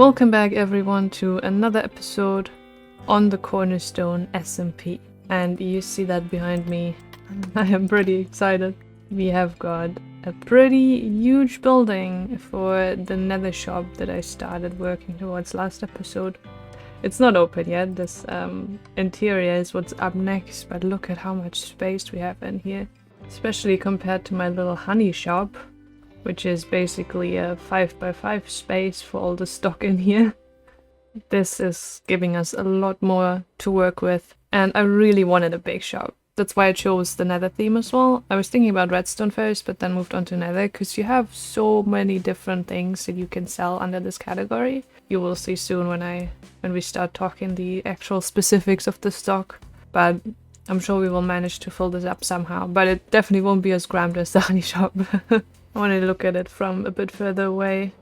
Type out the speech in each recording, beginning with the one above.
Welcome back everyone to another episode on the Cornerstone SMP. And you see that behind me. I am pretty excited. We have got a pretty huge building for the Nether shop that I started working towards last episode. It's not open yet, this interior is what's up next, but look at how much space we have in here. Especially compared to my little honey shop, which is basically a 5x5 space for all the stock in here. This is giving us a lot more to work with, and I really wanted a big shop. That's why I chose the Nether theme as well. I was thinking about redstone first, but then moved on to Nether, because you have so many different things that you can sell under this category. You will see soon when we start talking the actual specifics of the stock, but I'm sure we will manage to fill this up somehow, but it definitely won't be as grand as the honey shop. I want to look at it from a bit further away.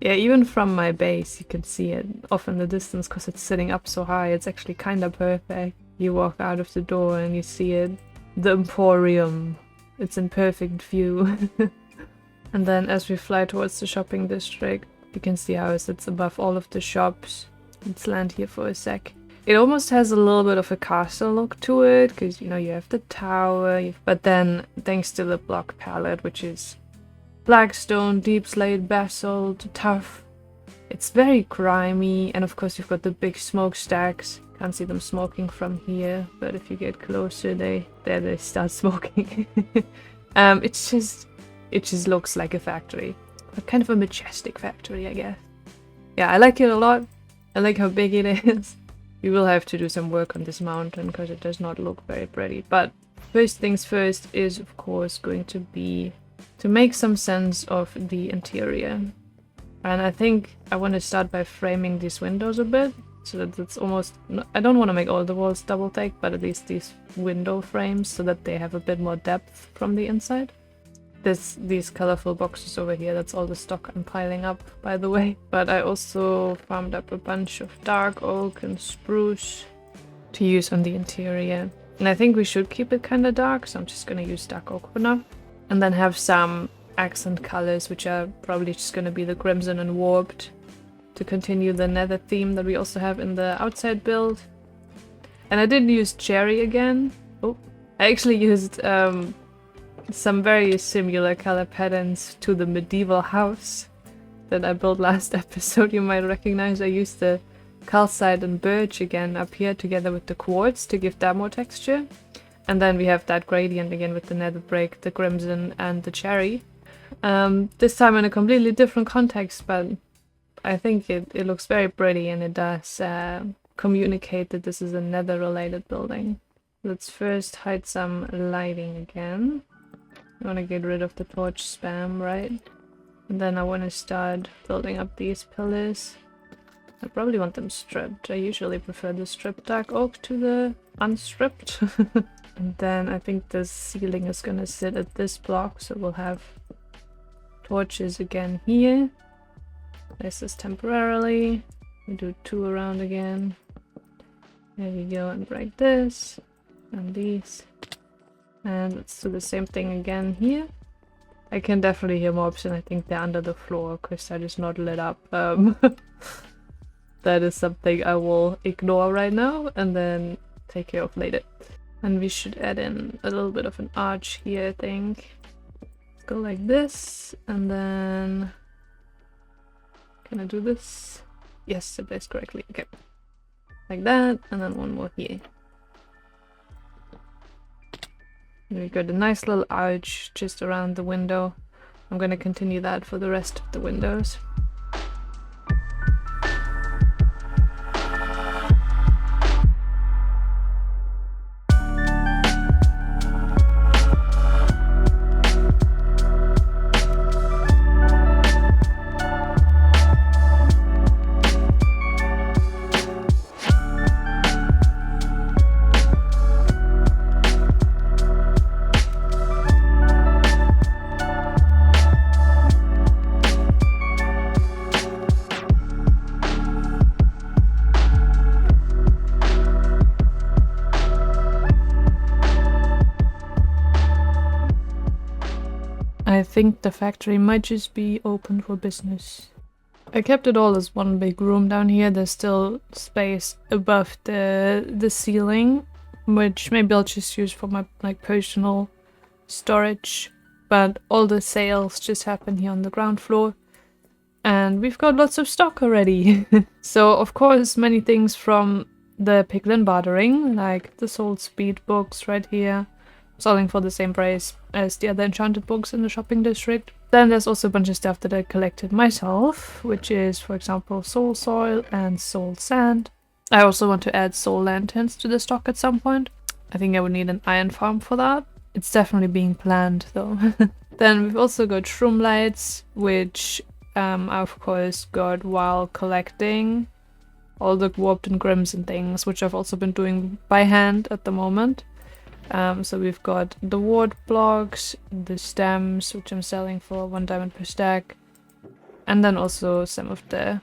Yeah, even from my base you can see it off in the distance because it's sitting up so high. It's actually kind of perfect. You walk out of the door and you see it. The Emporium. It's in perfect view. And then as we fly towards the shopping district, you can see how it sits above all of the shops. Let's land here for a sec. It almost has a little bit of a castle look to it, because you have the tower, but then thanks to the block palette, which is Blackstone, deep slate, basalt, tough. It's very grimy, and of course you've got the big smokestacks. Can't see them smoking from here, but if you get closer, they start smoking. It just looks like a factory, but kind of a majestic factory, I guess. Yeah, I like it a lot. I like how big it is. We will have to do some work on this mountain because it does not look very pretty. But first things first is of course going to be to make some sense of the interior. And I think I want to start by framing these windows a bit, so that it's almost... I don't want to make all the walls double take, but at least these window frames so that they have a bit more depth from the inside. These colorful boxes over here, that's all the stock I'm piling up, by the way. But I also farmed up a bunch of dark oak and spruce to use on the interior. And I think we should keep it kind of dark, so I'm just going to use dark oak for now. And then have some accent colors, which are probably just going to be the crimson and warped, to continue the Nether theme that we also have in the outside build. And I did use cherry again. Oh, I actually used some very similar color patterns to the medieval house that I built last episode. You might recognize I used the calcite and birch again up here together with the quartz to give that more texture. And then we have that gradient again with the nether brick, the crimson and the cherry. This time in a completely different context, but I think it looks very pretty, and it does communicate that this is a nether related building. Let's first hide some lighting again. I want to get rid of the torch spam, right? And then I want to start building up these pillars. I probably want them stripped. I usually prefer the stripped dark oak to the unstripped. And then I think the ceiling is gonna sit at this block, so we'll have torches again here. Place this temporarily. We do 2 around again. There we go, and break this. And these. And let's do the same thing again here. I can definitely hear mobs, and I think they're under the floor because that is not lit up. That is something I will ignore right now and then take care of later. And we should add in a little bit of an arch here, I think. Go like this, and then... Can I do this? Yes, it plays correctly. Okay. Like that, and then one more here. And we got a nice little arch just around the window. I'm gonna continue that for the rest of the windows. I think the factory might just be open for business. I kept it all as one big room down here. There's still space above the ceiling, which maybe I'll just use for my like personal storage. But all the sales just happen here on the ground floor. And we've got lots of stock already. So of course many things from the piglin bartering, like the soul speed books right here, selling for the same price as the other enchanted books in the shopping district. Then there's also a bunch of stuff that I collected myself, which is, for example, soul soil and soul sand. I also want to add soul lanterns to the stock at some point. I think I would need an iron farm for that. It's definitely being planned though. Then we've also got shroom lights, which I of course got while collecting all the warped and grims and things, which I've also been doing by hand at the moment. So we've got the ward blocks, the stems, which I'm selling for 1 diamond per stack, and then also some of the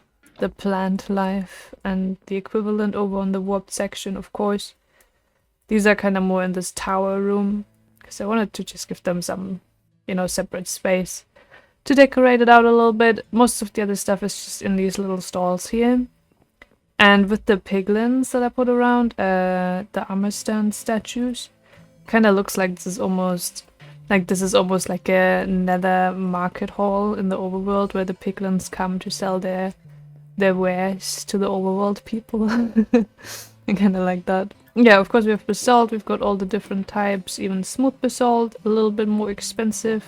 plant life and the equivalent over on the warped section, of course. These are kind of more in this tower room, because I wanted to just give them some, you know, separate space to decorate it out a little bit. Most of the other stuff is just in these little stalls here. And with the piglins that I put around, the armor stand statues, kind of looks like this is almost like a nether market hall in the overworld where the piglins come to sell their wares to the overworld people. I kind of like that. Yeah, of course we have basalt. We've got all the different types, even smooth basalt, a little bit more expensive.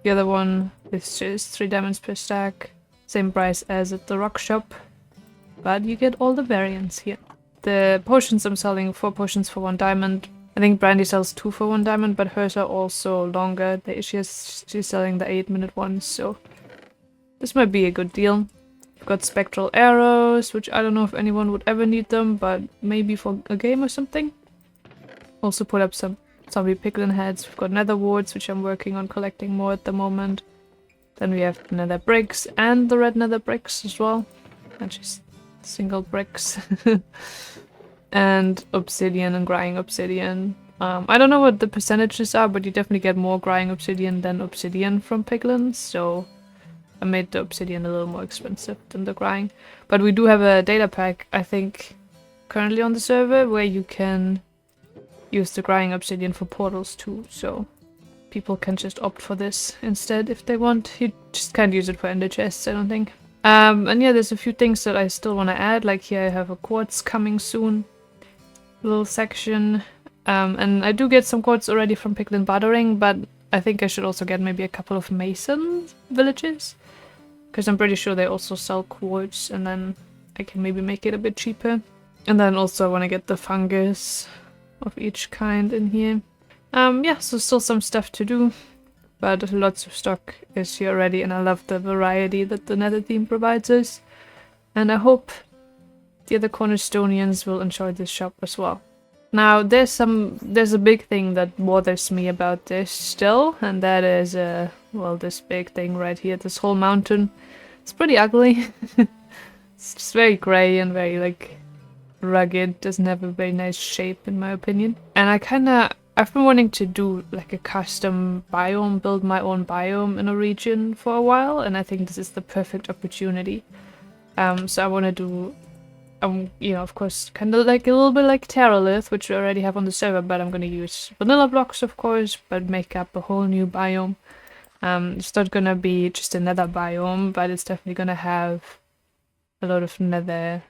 The other one is just 3 diamonds per stack, same price as at the rock shop, but you get all the variants here. The potions I'm selling, 4 potions for 1 diamond. I think Brandy sells 2 for 1 diamond, but hers are also longer. She's selling the 8-minute ones, so this might be a good deal. We've got spectral arrows, which I don't know if anyone would ever need them, but maybe for a game or something. Also put up some zombie piglin heads. We've got nether wards, which I'm working on collecting more at the moment. Then we have the nether bricks and the red nether bricks as well. And just single bricks. And obsidian and scrying obsidian. I don't know what the percentages are, but you definitely get more scrying obsidian than obsidian from piglins, so I made the obsidian a little more expensive than the scrying. But we do have a data pack, I think, currently on the server, where you can use the scrying obsidian for portals too, so people can just opt for this instead if they want. You just can't use it for ender chests, I don't think. And yeah, there's a few things that I still want to add, like here I have a quartz coming soon. Little section, and I do get some quartz already from piglin bartering, but I think I should also get maybe a couple of mason villages, because I'm pretty sure they also sell quartz, and then I can maybe make it a bit cheaper. And then also I want to get the fungus of each kind in here. Yeah, so still some stuff to do, but lots of stock is here already, and I love the variety that the Nether theme provides us, and I hope the other Cornerstonians will enjoy this shop as well. Now there's a big thing that bothers me about this still, and that is well, this big thing right here, this whole mountain. It's pretty ugly. It's just very grey and very like rugged, doesn't have a very nice shape in my opinion. And I've been wanting to do like a custom biome, build my own biome in a region for a while, and I think this is the perfect opportunity. So I want to do you know, of course, kind of like a little bit like Terralith, which we already have on the server, but I'm going to use vanilla blocks, of course, but make up a whole new biome. It's not going to be just a nether biome, but it's definitely going to have a lot of nether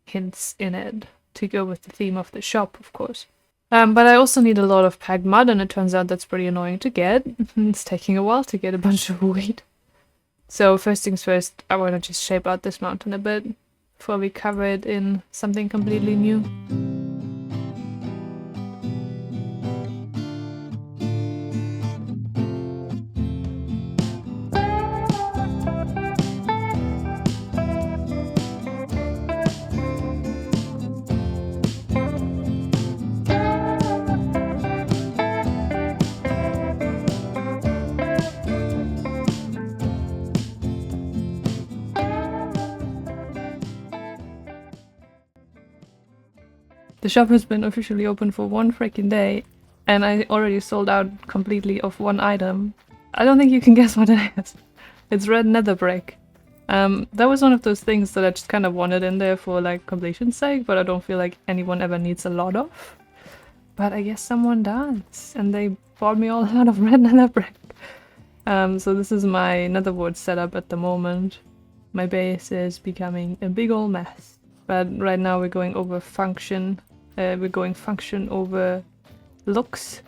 hints in it to go with the theme of the shop, of course. But I also need a lot of packed mud, and it turns out that's pretty annoying to get. It's taking a while to get a bunch of wheat. So first things first, I want to just shape out this mountain a bit before we cover it in something completely new. The shop has been officially open for 1 freaking day, and I already sold out completely of 1 item. I don't think you can guess what it is. It's red nether brick. That was one of those things that I just kind of wanted in there for like completion's sake, but I don't feel like anyone ever needs a lot of. But I guess someone does, and they bought me all a lot of red nether brick. So this is my netherward setup at the moment. My base is becoming a big old mess. But right now we're going over function. We're going function over looks.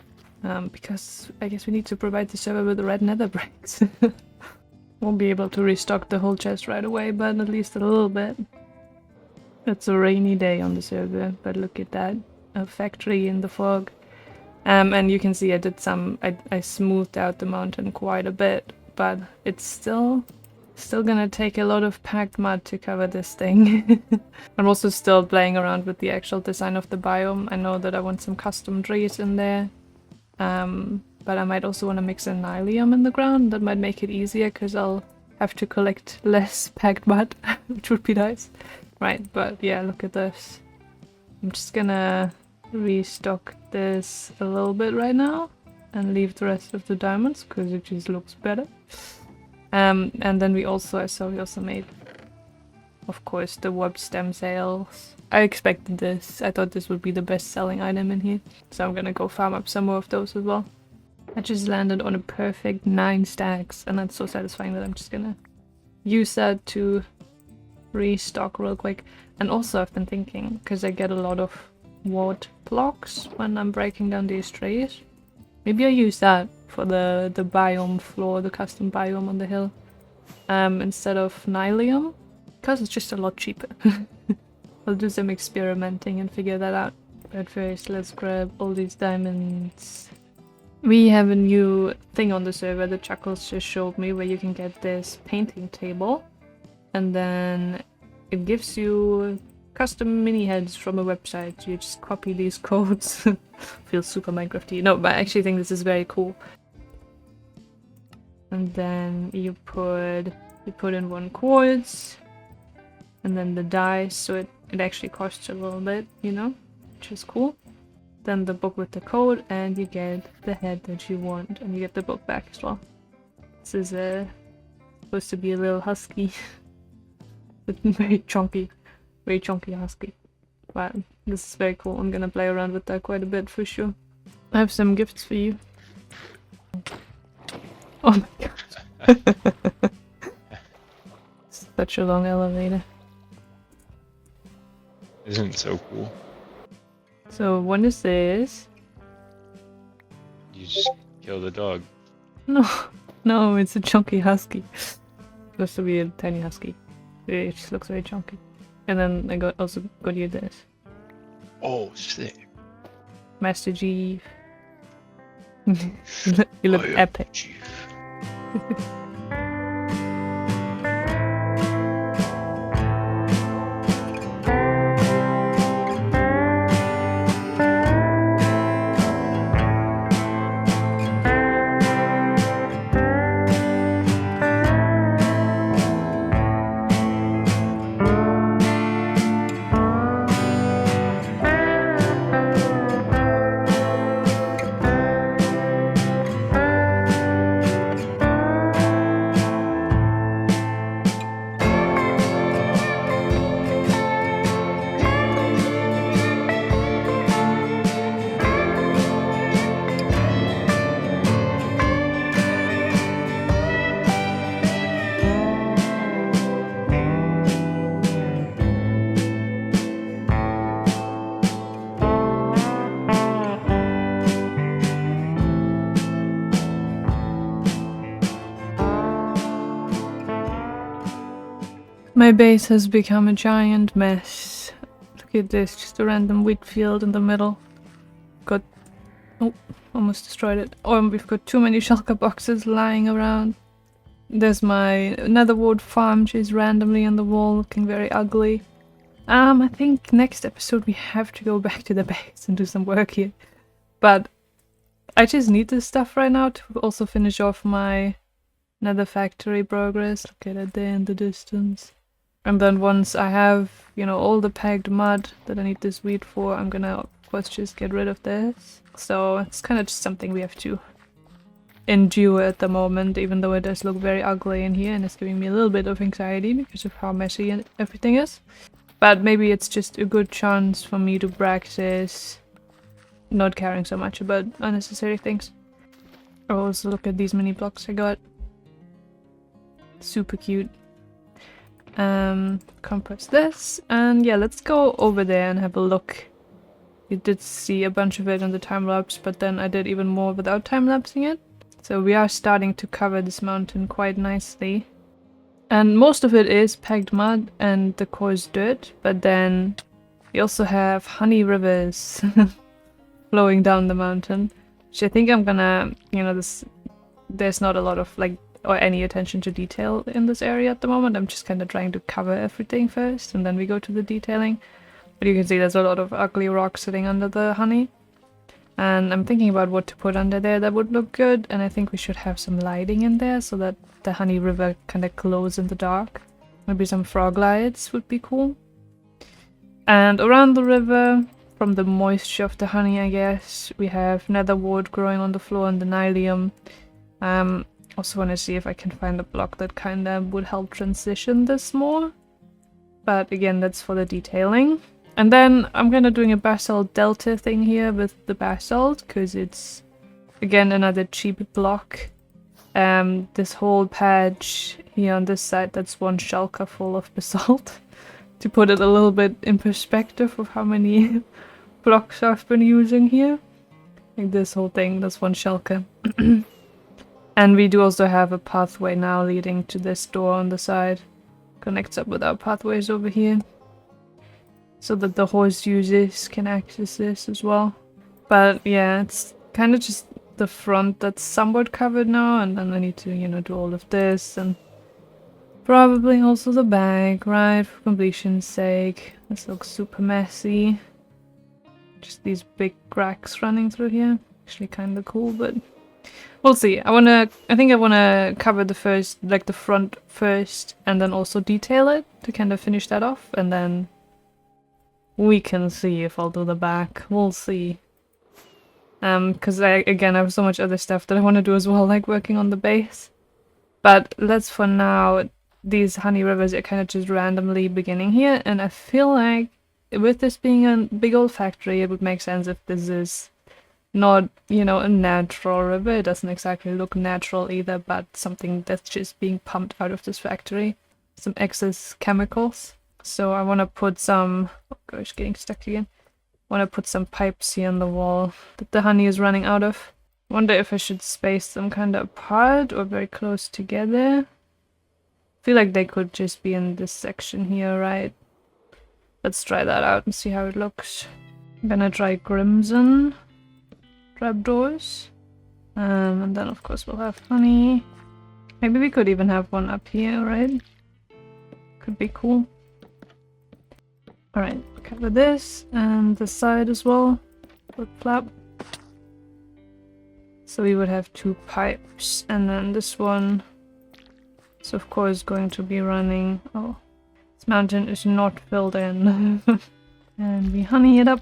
Because I guess we need to provide the server with the red nether bricks. Won't be able to restock the whole chest right away, but at least a little bit. It's a rainy day on the server, but look at that. A factory in the fog. And you can see I did I smoothed out the mountain quite a bit, but it's still gonna take a lot of packed mud to cover this thing. I'm also still playing around with the actual design of the biome. I know that I want some custom trees in there, but I might also want to mix a nylium in the ground. That might make it easier because I'll have to collect less packed mud, which would be nice. Right, but yeah, look at this. I'm just gonna restock this a little bit right now and leave the rest of the diamonds because it just looks better. And then we also made, of course, the warped stem sails. I expected this. I thought this would be the best selling item in here, so I'm gonna go farm up some more of those as well. I just landed on a perfect 9 stacks, and that's so satisfying that I'm just gonna use that to restock real quick. And also I've been thinking, because I get a lot of wart blocks when I'm breaking down these trees, maybe I use that for the biome floor, the custom biome on the hill, instead of nylium, because it's just a lot cheaper. I'll do some experimenting and figure that out. But first, let's grab all these diamonds. We have a new thing on the server that Chuckles just showed me, where you can get this painting table, and then it gives you custom mini heads from a website. You just copy these codes. Feels super Minecrafty. No, but I actually think this is very cool. And then you put in 1 quartz, and then the dice, so it actually costs a little bit, you know, which is cool. Then the book with the code, and you get the head that you want, and you get the book back as well. This is supposed to be a little husky. But very chunky husky. But this is very cool. I'm gonna play around with that quite a bit for sure. I have some gifts for you. Oh my god. Such a long elevator. Isn't it so cool? So one is this. You just kill the dog. No, it's a chunky husky. Supposed to be a tiny husky. It just looks very chunky. And then I also got you this. Oh, sick. Master Chief. You look epic. Chief. My base has become a giant mess. Look at this, just a random wheat field in the middle. Got... oh, almost destroyed it. Oh, we've got too many shulker boxes lying around. There's my netherward farm, just randomly on the wall, looking very ugly. I think next episode we have to go back to the base and do some work here. But I just need this stuff right now to also finish off my nether factory progress. Look at it there in the distance. And then once I have, you know, all the packed mud that I need this wheat for, I'm gonna, of course, just get rid of this. So it's kind of just something we have to endure at the moment, even though it does look very ugly in here and it's giving me a little bit of anxiety because of how messy everything is. But maybe it's just a good chance for me to practice not caring so much about unnecessary things. Oh, also look at these mini blocks I got. Super cute. Compress this, and yeah, let's go over there and have a look. You did see a bunch of it on the time-lapse, but then I did even more without time-lapsing it. So we are starting to cover this mountain quite nicely. And most of it is packed mud and the coarse dirt, but then we also have honey rivers flowing down the mountain, which I think I'm gonna, you know, there's not a lot of like or any attention to detail in this area at the moment. I'm just kind of trying to cover everything first and then we go to the detailing. But you can see there's a lot of ugly rocks sitting under the honey. And I'm thinking about what to put under there that would look good, and I think we should have some lighting in there so that the honey river kind of glows in the dark. Maybe some frog lights would be cool. And around the river, from the moisture of the honey, I guess, we have nether wart growing on the floor and the nylium. Also want to see if I can find a block that kind of would help transition this more. But again, that's for the detailing. And then I'm kind of doing a basalt delta thing here with the basalt, because it's, again, another cheap block. This whole patch here on this side, that's one shulker full of basalt. To put it a little bit in perspective of how many blocks I've been using here. Like this whole thing, that's one shulker. And we do also have a pathway now leading to this door on the side. Connects up with our pathways over here. So that the horse users can access this as well. But yeah, it's kind of just the front that's somewhat covered now, and then I need to, you know, do all of this, and probably also the back, right, for completion's sake. This looks super messy. Just these big cracks running through here. Actually kind of cool, but we'll see. I think I wanna cover the front first, and then also detail it to kind of finish that off, and then we can see if I'll do the back. We'll see. Because I have so much other stuff that I want to do as well, like working on the base. But let's, for now, these honey rivers are kind of just randomly beginning here, and I feel like with this being a big old factory, it would make sense if this is not, you know, a natural river. It doesn't exactly look natural either, but something that's just being pumped out of this factory. Some excess chemicals. So I want to put some, oh gosh, getting stuck again. I want to put some pipes here on the wall that the honey is running out of. Wonder if I should space them kind of apart or very close together. I feel like they could just be in this section here, right? Let's try that out and see how it looks. I'm gonna try crimson trapdoors. And then of course we'll have honey. Maybe we could even have one up here, right? Could be cool. Alright, cover this and the side as well. Flip flap. So we would have two pipes, and then this one is of course going to be running. Oh, this mountain is not filled in. And we honey it up.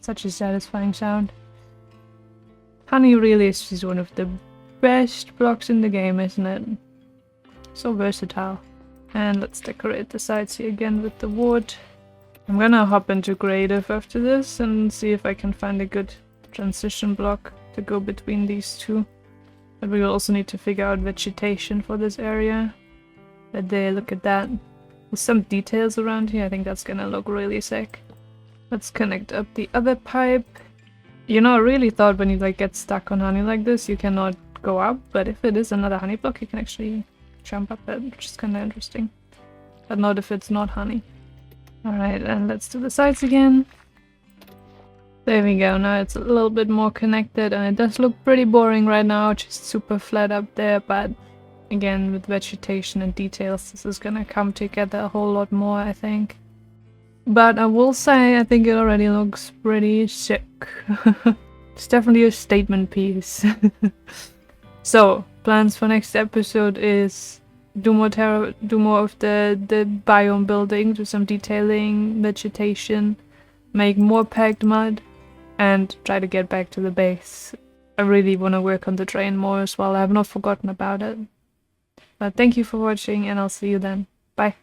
Such a satisfying sound. Honey really is just one of the best blocks in the game, isn't it? So versatile. And let's decorate the sides here again with the wood. I'm gonna hop into creative after this and see if I can find a good transition block to go between these two. But we will also need to figure out vegetation for this area. But there, look at that. With some details around here, I think that's gonna look really sick. Let's connect up the other pipe. You know, I really thought when you like get stuck on honey like this, you cannot go up. But if it is another honey block, you can actually jump up it, which is kind of interesting. But not if it's not honey. Alright, and let's do the sides again. There we go, now it's a little bit more connected, and it does look pretty boring right now, just super flat up there, but again, with vegetation and details, this is gonna come together a whole lot more, I think. But I will say, I think it already looks pretty sick. It's definitely a statement piece. So, plans for next episode is do more of the biome building, do some detailing, vegetation, make more packed mud, and try to get back to the base. I really want to work on the drain more as well. I have not forgotten about it. But thank you for watching, and I'll see you then. Bye.